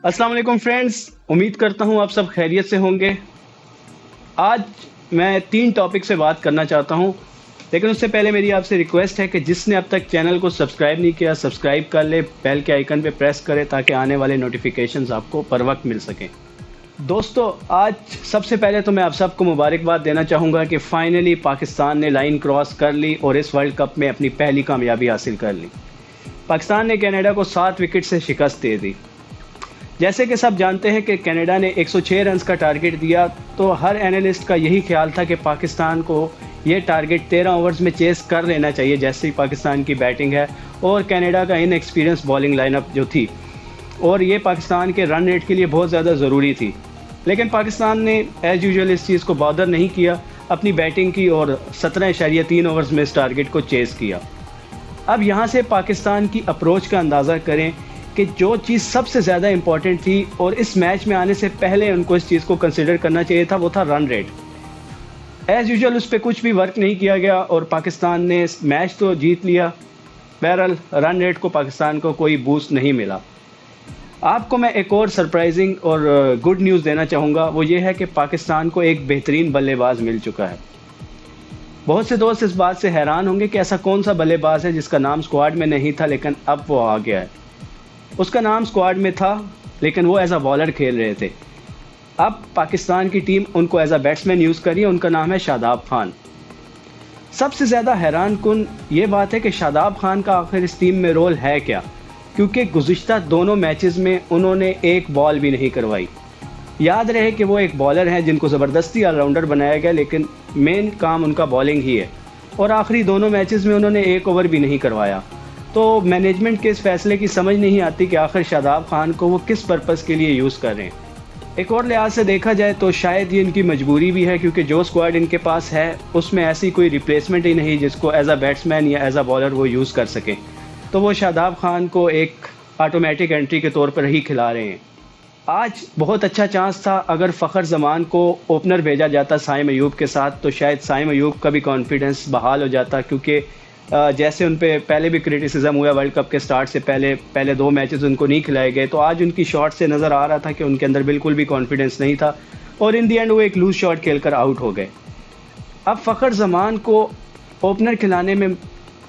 अस्सलाम वालेकुम फ्रेंड्स, उम्मीद करता हूँ आप सब खैरियत से होंगे। आज मैं 3 टॉपिक से बात करना चाहता हूँ, लेकिन उससे पहले मेरी आपसे रिक्वेस्ट है कि जिसने अब तक चैनल को सब्सक्राइब नहीं किया, सब्सक्राइब कर ले, बेल के आइकन पे प्रेस करें ताकि आने वाले नोटिफिकेशंस आपको बर वक्त मिल सकें। दोस्तों, आज सबसे पहले तो मैं आप सबको मुबारकबाद देना चाहूँगा कि फ़ाइनली पाकिस्तान ने लाइन क्रॉस कर ली और इस वर्ल्ड कप में अपनी पहली कामयाबी हासिल कर ली। पाकिस्तान ने कनाडा को 7 विकेट से शिकस्त दे दी। जैसे कि सब जानते हैं कि कनाडा ने 106 रन्स का टारगेट दिया, तो हर एनालिस्ट का यही ख्याल था कि पाकिस्तान को ये टारगेट 13 ओवर्स में चेस कर लेना चाहिए जैसे ही पाकिस्तान की बैटिंग है और कनाडा का इनएक्सपीरियंस बॉलिंग लाइनअप जो थी, और ये पाकिस्तान के रन रेट के लिए बहुत ज़्यादा ज़रूरी थी। लेकिन पाकिस्तान ने एज़ यूजुअल इस चीज़ को बॉदर नहीं किया, अपनी बैटिंग की और 17.3 ओवर्स में इस टारगेट को चेस किया। अब यहाँ से पाकिस्तान की अप्रोच का अंदाज़ा करें कि जो चीज़ सबसे ज़्यादा इम्पॉर्टेंट थी और इस मैच में आने से पहले उनको इस चीज़ को कंसिडर करना चाहिए था, वो था रन रेट। एज़ यूजुअल उस पर कुछ भी वर्क नहीं किया गया और पाकिस्तान ने मैच तो जीत लिया, बहरहाल रन रेट को पाकिस्तान को कोई बूस्ट नहीं मिला। आपको मैं एक और सरप्राइजिंग और गुड न्यूज़ देना चाहूँगा, वो ये है कि पाकिस्तान को एक बेहतरीन बल्लेबाज मिल चुका है। बहुत से दोस्त इस बात से हैरान होंगे कि ऐसा कौन सा बल्लेबाज है जिसका नाम स्क्वाड में नहीं था लेकिन अब वो आ गया है। उसका नाम स्क्वाड में था लेकिन वो एज अ बॉलर खेल रहे थे। अब पाकिस्तान की टीम उनको एज अ बैट्समैन यूज़ करी है, उनका नाम है शादाब खान। सबसे ज़्यादा हैरान कुन ये बात है कि शादाब खान का आखिर इस टीम में रोल है क्या, क्योंकि गुज़िश्ता दोनों मैचेस में उन्होंने एक बॉल भी नहीं करवाई। याद रहे कि वो एक बॉलर हैं जिनको ज़बरदस्ती ऑलराउंडर बनाया गया, लेकिन मेन काम उनका बॉलिंग ही है और आखिरी दोनों मैचेस में उन्होंने एक ओवर भी नहीं करवाया। तो मैनेजमेंट के इस फैसले की समझ नहीं आती कि आखिर शादाब खान को वो किस पर्पज़ के लिए यूज़ कर रहे हैं। एक और लिहाज से देखा जाए तो शायद ये इनकी मजबूरी भी है, क्योंकि जो स्क्वाड इनके पास है उसमें ऐसी कोई रिप्लेसमेंट ही नहीं जिसको एज अ बैट्समैन या एज अ बॉलर वो यूज़ कर सकें। तो वो शादाब खान को एक ऑटोमेटिक एंट्री के तौर पर ही खिला रहे हैं। आज बहुत अच्छा चांस था, अगर फ़खर ज़मान को ओपनर भेजा जाता साइम अयूब के साथ, तो शायद साइम अयूब का भी कॉन्फिडेंस बहाल हो जाता, क्योंकि जैसे उन पे पहले भी क्रिटिसिज्म हुआ वर्ल्ड कप के स्टार्ट से पहले 2 मैचेस उनको नहीं खिलाए गए, तो आज उनकी शॉट से नज़र आ रहा था कि उनके अंदर बिल्कुल भी कॉन्फिडेंस नहीं था और इन दी एंड वो एक लूज शॉट खेलकर आउट हो गए। अब फ़खर ज़मान को ओपनर खिलाने में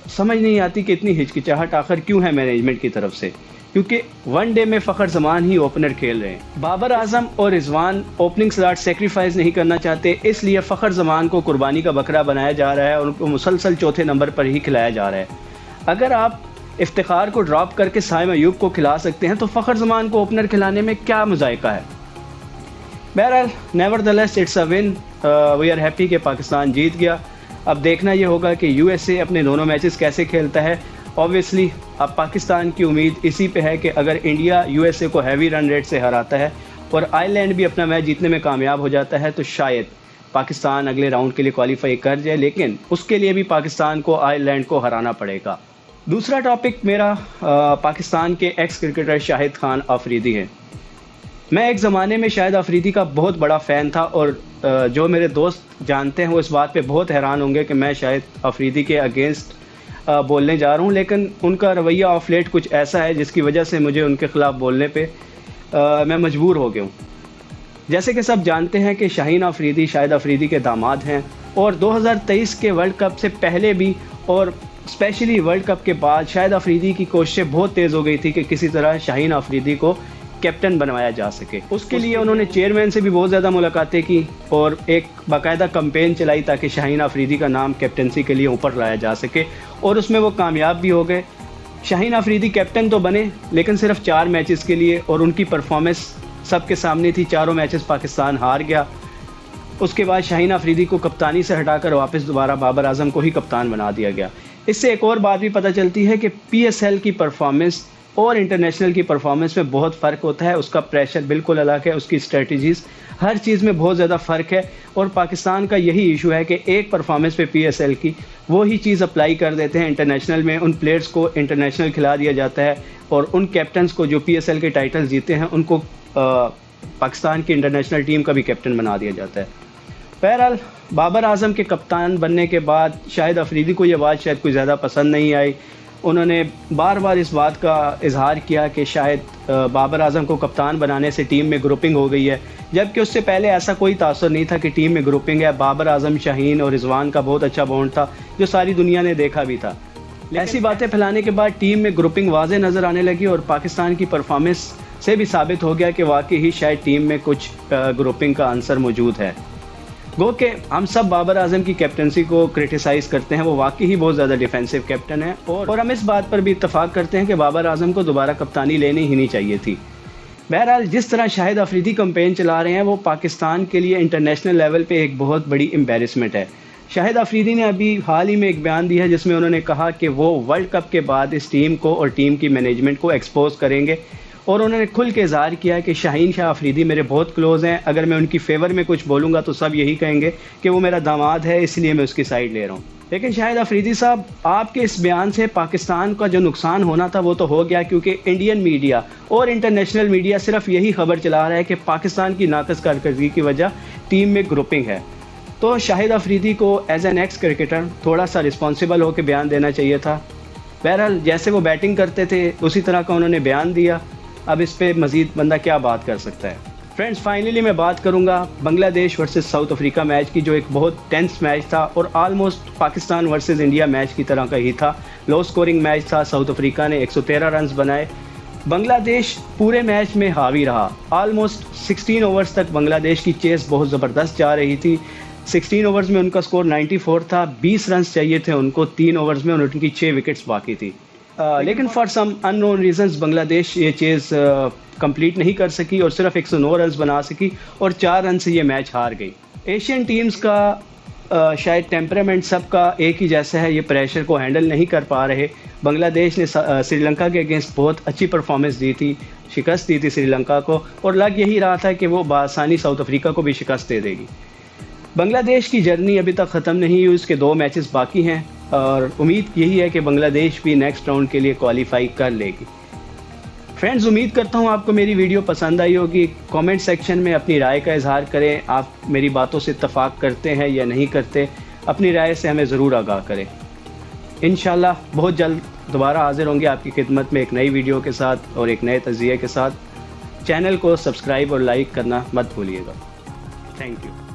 समझ नहीं आती कि इतनी हिचकिचाहट आखिर क्यों है मैनेजमेंट की तरफ से, क्योंकि वनडे में फ़खर ज़मान ही ओपनर खेल रहे हैं। बाबर आजम और रिजवान ओपनिंग स्लॉट सेक्रीफाइस नहीं करना चाहते, इसलिए फ़खर ज़मान को कुर्बानी का बकरा बनाया जा रहा है और उनको मुसलसल चौथे नंबर पर ही खिलाया जा रहा है। अगर आप इफ्तिखार को ड्रॉप करके साइम अयूब को खिला सकते हैं तो फ़खर ज़मान को ओपनर खिलाने में क्या मुज़ायका है। बहरहाल nevertheless it's a win, we are happy कि पाकिस्तान जीत गया। अब देखना ये होगा कि यूएसए अपने दोनों मैचेस कैसे खेलता है। ऑब्वियसली अब पाकिस्तान की उम्मीद इसी पे है कि अगर इंडिया यूएसए को हैवी रन रेट से हराता है और आयरलैंड भी अपना मैच जीतने में कामयाब हो जाता है तो शायद पाकिस्तान अगले राउंड के लिए क्वालिफाई कर जाए, लेकिन उसके लिए भी पाकिस्तान को आयरलैंड को हराना पड़ेगा। दूसरा टॉपिक मेरा पाकिस्तान के एक्स क्रिकेटर शाहिद खान अफरीदी है। मैं एक ज़माने में शाहिद अफरीदी का बहुत बड़ा फ़ैन था और जो मेरे दोस्त जानते हैं वो इस बात पे बहुत हैरान होंगे कि मैं शाहिद अफरीदी के अगेंस्ट बोलने जा रहा हूँ, लेकिन उनका रवैया ऑफ लेट कुछ ऐसा है जिसकी वजह से मुझे उनके ख़िलाफ़ बोलने पे मैं मजबूर हो गया हूँ। जैसे कि सब जानते हैं कि शाहीन अफरीदी शाहिद अफरीदी के दामाद हैं और 2023 के वर्ल्ड कप से पहले भी और स्पेशली वर्ल्ड कप के बाद शाहिद अफरीदी की कोशिशें बहुत तेज़ हो गई थी कि किसी तरह शाहीन अफरीदी को कैप्टन बनवाया जा सके। उसके लिए उन्होंने चेयरमैन से भी बहुत ज़्यादा मुलाकातें की और एक बाकायदा कैंपेन चलाई ताकि शाहीन अफरीदी का नाम कैप्टनसी के लिए ऊपर लाया जा सके, और उसमें वो कामयाब भी हो गए। शाहीन अफरीदी कैप्टन तो बने लेकिन सिर्फ 4 मैचेस के लिए, और उनकी परफॉर्मेंस सबके सामने थी। 4 मैचेस पाकिस्तान हार गया। उसके बाद शाहीन अफरीदी को कप्तानी से हटाकर वापस दोबारा बाबर आजम को ही कप्तान बना दिया गया। इससे एक और बात भी पता चलती है कि PSL की परफॉर्मेंस और इंटरनेशनल की परफॉर्मेंस में बहुत फ़र्क होता है। उसका प्रेशर बिल्कुल अलग है, उसकी स्ट्रेटजीज़ हर चीज़ में बहुत ज़्यादा फ़र्क है, और पाकिस्तान का यही इशू है कि एक परफॉर्मेंस पे PSL की वो ही चीज़ अप्लाई कर देते हैं इंटरनेशनल में। उन प्लेयर्स को इंटरनेशनल खिला दिया जाता है और उन कैप्टन्स को जो PSL के टाइटल जीते हैं उनको पाकिस्तान की इंटरनेशनल टीम का भी कैप्टन बना दिया जाता है। बहरहाल बाबर आजम के कप्तान बनने के बाद शाहिद अफरीदी को ये बात शायद कोई ज़्यादा पसंद नहीं आई उन्होंने बार बार इस बात का इजहार किया कि शायद बाबर आजम को कप्तान बनाने से टीम में ग्रुपिंग हो गई है, जबकि उससे पहले ऐसा कोई तासुर नहीं था कि टीम में ग्रुपिंग है। बाबर आजम, शाहीन और रिजवान का बहुत अच्छा बॉन्ड था जो सारी दुनिया ने देखा भी था। ऐसी बातें फैलाने के बाद टीम में ग्रुपिंग वाज़े नज़र आने लगी और पाकिस्तान की परफॉर्मेंस से भी साबित हो गया कि वाकई ही शायद टीम में कुछ ग्रुपिंग का आंसर मौजूद है। गो के हम सब बाबर आजम की कैप्टनसी को क्रिटिसाइज करते हैं, वो वाकई ही बहुत ज़्यादा डिफेंसिव कैप्टन है और हम इस बात पर भी इत्तफाक करते हैं कि बाबर आजम को दोबारा कप्तानी लेनी ही नहीं चाहिए थी। बहरहाल जिस तरह शाहिद अफरीदी कैंपेन चला रहे हैं वो पाकिस्तान के लिए इंटरनेशनल लेवल पे एक बहुत बड़ी एम्बेरसमेंट है। शाहिद अफरीदी ने अभी हाल ही में एक बयान दिया है जिसमें उन्होंने कहा कि वो वर्ल्ड कप के बाद इस टीम को और टीम की मैनेजमेंट को एक्सपोज करेंगे और उन्होंने खुल के इज़हार किया कि शाहीन शाह अफरीदी मेरे बहुत क्लोज़ हैं, अगर मैं उनकी फेवर में कुछ बोलूँगा तो सब यही कहेंगे कि वो मेरा दामाद है, इसलिए मैं उसकी साइड ले रहा हूँ। लेकिन शाहिद अफरीदी साहब, आपके इस बयान से पाकिस्तान का जो नुकसान होना था वो तो हो गया, क्योंकि इंडियन मीडिया और इंटरनेशनल मीडिया सिर्फ यही खबर चला रहा है कि पाकिस्तान की नाक़स कारकर्दगी की वजह टीम में ग्रुपिंग है। तो शाहिद अफरीदी को एज एन एक्स क्रिकेटर थोड़ा सा रिस्पॉन्सिबल होकर बयान देना चाहिए था। बहरहाल जैसे वो बैटिंग करते थे उसी तरह का उन्होंने बयान दिया, अब इस पे मज़ीद बंदा क्या बात कर सकता है। फ्रेंड्स, फाइनली मैं बात करूंगा Bangladesh versus south Africa match की, जो एक बहुत टेंस मैच था और almost Pakistan versus India match की तरह का ही था। लो स्कोरिंग मैच था, साउथ अफ्रीका ने 113 रन बनाए। बांग्लादेश पूरे मैच में हावी रहा, आलमोस्ट 16 ओवर्स तक बांग्लादेश की चेस बहुत ज़बरदस्त जा रही थी। 16 ओवर्स में उनका स्कोर 94 था, 20 रन चाहिए थे उनको 3 ओवर्स में और उनकी 6 विकेट्स बाकी थी। लेकिन for some unknown reasons Bangladesh ये चेज़ कंप्लीट नहीं कर सकी और सिर्फ 109 रन बना सकी और 4 रन से ये मैच हार गई। एशियन टीम्स का शायद टेम्परामेंट सबका एक ही जैसा है, ये प्रेशर को हैंडल नहीं कर पा रहे। बांग्लादेश ने श्रीलंका के अगेंस्ट बहुत अच्छी परफॉर्मेंस दी थी, शिकस्त दी थी श्रीलंका को और लग यही रहा था कि वो बआसानी साउथ अफ्रीका को भी शिकस्त दे देगी। बांग्लादेश की जर्नी अभी तक ख़त्म नहीं हुई, उसके 2 मैचेस बाकी हैं और उम्मीद यही है कि बांग्लादेश भी नेक्स्ट राउंड के लिए क्वालिफाई कर लेगी। फ्रेंड्स, उम्मीद करता हूँ आपको मेरी वीडियो पसंद आई होगी। कमेंट सेक्शन में अपनी राय का इजहार करें, आप मेरी बातों से इत्तफाक करते हैं या नहीं करते, अपनी राय से हमें ज़रूर आगाह करें। इंशाल्लाह बहुत जल्द दोबारा हाजिर होंगे आपकी खिदमत में एक नई वीडियो के साथ और एक नए तज़किये के साथ। चैनल को सब्सक्राइब और लाइक करना मत भूलिएगा। Thank you.